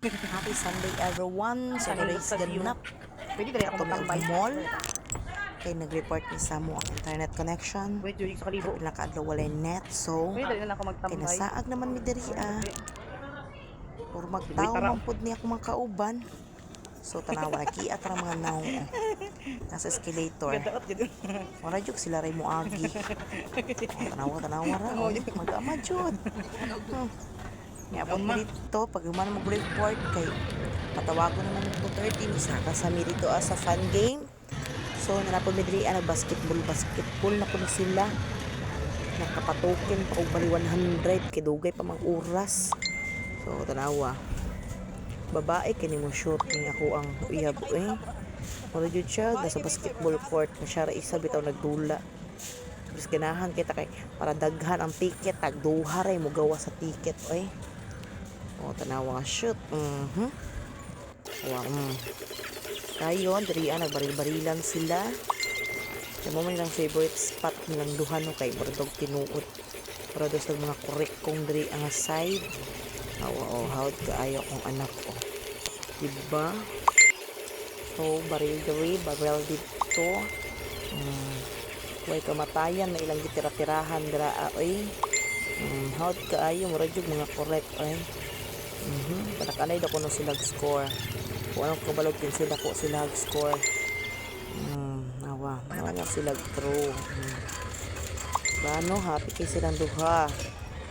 Happy Sunday everyone. So today is ganap. Pwede dali ako Kami og magtambay. mall. Kay nag-report ni Samo ang internet connection. Wait, Judy, sa kalibo. Pila ka adlaw walay net. So Pwede dali na ako kay magtambay. nasaag naman mi diri Or Wait, magtaw tara. man pud ni ako mga kauban. So tanawa nakiat ra mga naong. Nasa escalator. Gadaot, gano'n. Wala jud sila ray moagi. Tanawa ra. Mag-ama jud. Niabot mo dito, pag man mo report kay patawago naman ko 30 isa ka sa mi dito sa fun game. So nanapod mi diri basketball na kuno sila. Nakapatoken pa og bali 100 kay dugay pa mang oras. So tanawa. Babae kini mo shooting ako ang uyab Wala jud siya sa basketball court na siya ra isa bitaw nagdula. Bis ganahan kita kay para daghan ang ticket tag duha ray mo gawa sa ticket O tanawa nga shoot. Kayon diri nagbaril-barilan sila. Mo man lang favorite spot nilang duha no kay bardog tinuod. Para dos ng mga korek kong diri ang side. Hawd kaayo kong anak ko. Diba? So baril dito. Way kamatayan na ilang gitira-tirahan dira hawd kaayo mura jud mga korek patakanay daw kuno sila score. Kung anong kabalog din sila ko sila score. Nawa sila true. Bano happy kay silang duha.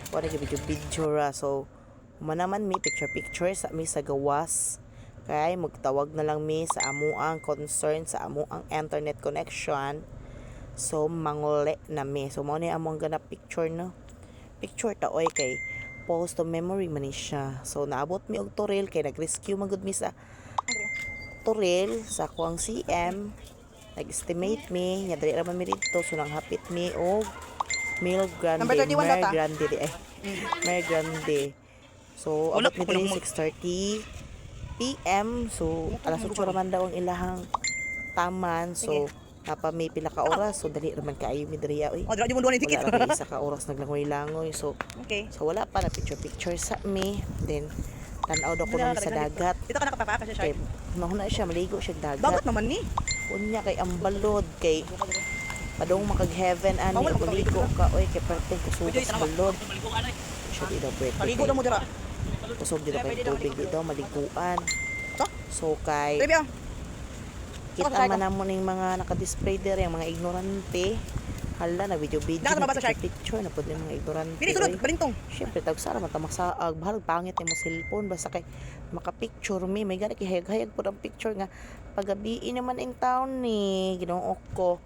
Wala gyud video ra. So manaman mi picture sa mi sa gawas. Kay magtawag na lang mi sa amo ang concern sa amo ang internet connection. So manguli na mi. So mao ni among ganap picture no. Picture ta oy kay post to memory man ni siya. So naabot mi og Toril kay nag-rescue man gud mi sa Toril sa kuang CM. Nag-estimate mi nya diri ra man mi dito so nang hapit mi og Mil Grande. Number 31 data. Mer Grande. So abot mi diri 6:30 PM. So alas 8 ra man daw ang ilahang taman. So napami pila ka oras so dali ra man kaayo mi diri oy. Oh, dira di mo duwan yung ticket. Wala ra isa ka oras naglangoy-langoy. So Okay. so wala pa na picture sa mi. Then tan-aw daw ko na sa dagat. Dito ka nakapapaka siya, Kay Shark. mahuna siya maligo siya dagat. Dagat naman ni. Unya kay ang balod kay padong makag heaven ani og maligo ka oy kay parte ko sugas balod. Siya di daw pwede. Paligo na mo dira. Kusog dito kay tubig dito maliguan. To? So kay Baby, oh. kita man namo ning mga naka-display dere yung mga ignorante. Hala na video Dagat na ba sa Shark? picture na pud mga ignorante. Dili sulod, oy. balintong. Siyempre, tagsara man tamaksaag. Bahal, pangit yung cellphone. Basta kay makapicture mi. May gani kay hayag po ang picture nga. Pagabiin naman ang taon ni. Ginoong ko.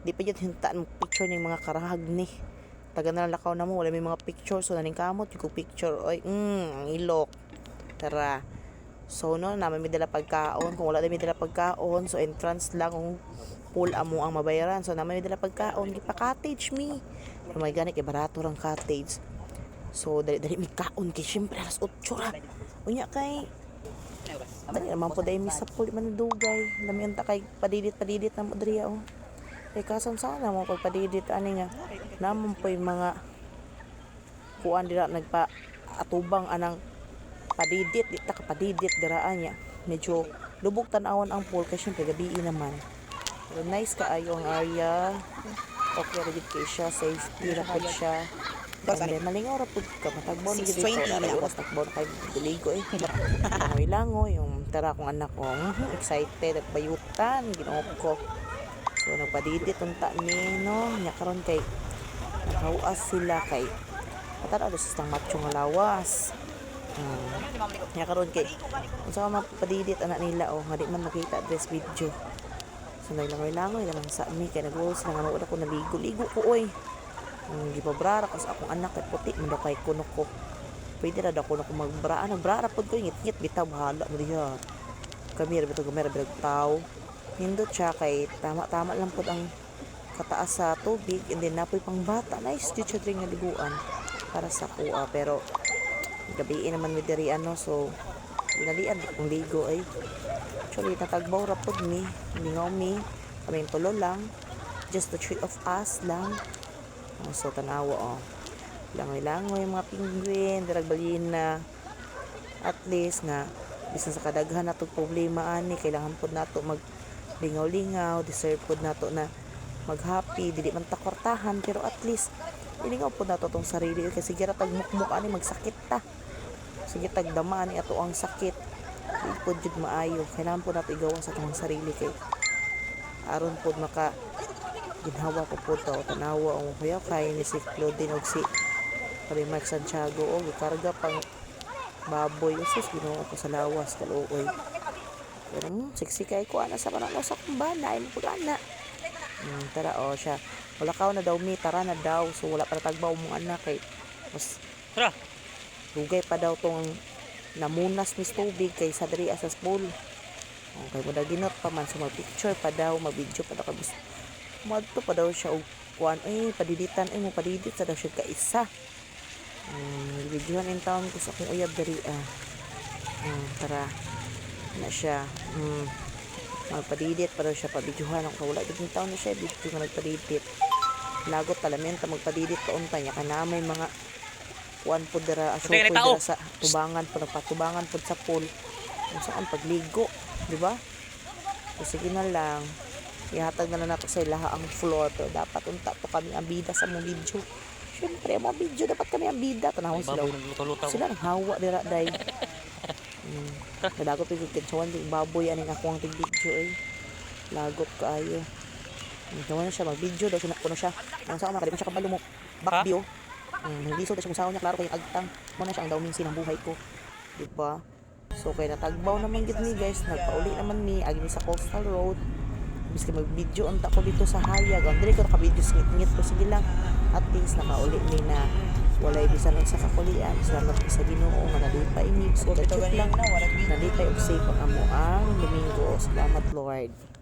Di pa yun hintaan picture ng mga karahag ni. Taga na lang lakaw na mo. Wala may mga picture. So, naning kamot. Yung picture. Oy, ang ilok. Tara. So, no, naman may dala pagkaon. Kung wala na may dala pagkaon. So, entrance lang. Kung pool amo ang mabayaran. So, naman may dala pagkaon. Gipa cottage mi. Pero may gani kay barato lang cottage. So, dali mi kaon kay siyempre alas 8 ra. Unya kay dali naman po dahil mi sa pool man dugay. Lami unta kay padidit na mo diri Kay kasan sana mo pag padidit ani nga. Namon po yung mga kuan dira nagpa atubang anang padidit di ta ka padidit diraan niya. Medyo lubog tan-awon ang pool kay siyempre gabi naman. Pero nice kaayo ang area. Okay ra gid kay siya, safety ra pud siya. Kasi malingaw ra pud ka matagbaw ni gid ko na oras takbaw kay diligo langoy yung tara kong anak ko. Excited at bayutan ginawa ko. So nagpadidit unta ni no nya karon kay nakawas sila kay patara dos istang macho nga lawas. Nya karon kay unsa man padidit anak nila nga di man makita this video. So naglangoy-langoy lang sa mi kay nag-rules lang ano ko naligo-ligo ko oy. Gipabrara ko sa akong anak kay puti man daw kay kuno ko. Pwede ra daw kuno ko magbraan, brara pud ko ngit-ngit bitaw bahala mo diha. Kamera bitaw tao. Nindot siya kay tama lang pud ang kataas sa tubig and then napoy pang bata. Nice jud siya diri nga liguan para sa kuha pero gabi naman mi diri so nalian kung ligo ay. Actually, natagbaw ra pud mi. Lingaw mi. Kaming tulo lang. Just the three of us lang. So, tanawa, Langoy-langoy mga penguin. Dirag balina. at least nga bisan sa kadaghan nato problema ani kailangan pud nato mag lingaw-lingaw, deserve pud nato na mag-happy, dili man ta kwartahan pero at least ilingaw pud nato tong sarili kasi gira tag mukmuk ani magsakit ta. Sige tag dama ani ato ang sakit. Di pud jud maayo. Kailangan pud nato igawa sa atong sarili kay aron pud maka ginhawa ko po to tanawa ang kuya kay ni si Claudine og si Mark Santiago o gikarga pang baboy usus Ginoo ko sa lawas kaluoy pero sexy kay ko ana sa pananaw sa kumbana ay pud ana tara o siya wala ka na daw mi tara na daw so wala pa tagbaw mong anak kay mas Tara. dugay pa daw tong namunas mis tubig kay sa diri sa pool okay mo daw ginot pa man so mag-picture pa daw mag-video pa daw kabis madto pa daw siya og kuan padiditan mo padidit sa daw siya ka isa videohan in town ko sa akong uyab diri tara na siya magpadidit pa daw siya pabidyohan ako wala din taon na siya video nga nagpadidit lagot talamenta magpadidit taon pa niya kana may mga kuan po dira aso po dira sa tubangan po nagpatubangan po sa pool kung saan pagligo di ba so sige na lang ihatag na nato sa ilaha ang floor pero dapat unta po kami ang bida sa mong video syempre mga video dapat kami ang bida tanawon sila ang hawa dira day Kadagot ko yung kitsuan yung baboy aning ako ang tig-video lagot kaayo naman na siya mag-video daw kuno siya ang saan nakalimutan siya kabalo mo back view naglisod siya kung saan niya klaro kayong agtang mo na siya ang daw minsin ng buhay ko diba so kay natagbaw naman gid ni guys nagpauli naman ni agi sa coastal road biski mag-video unta ko dito sa hayag ang dili ko naka-video ngit-ngit ko sige lang at least nakauli ni na walay bisan sa kakulian salamat sa Ginoo nga nalipay ni so lang nalipay og safe ang amo ang Domingo salamat Lord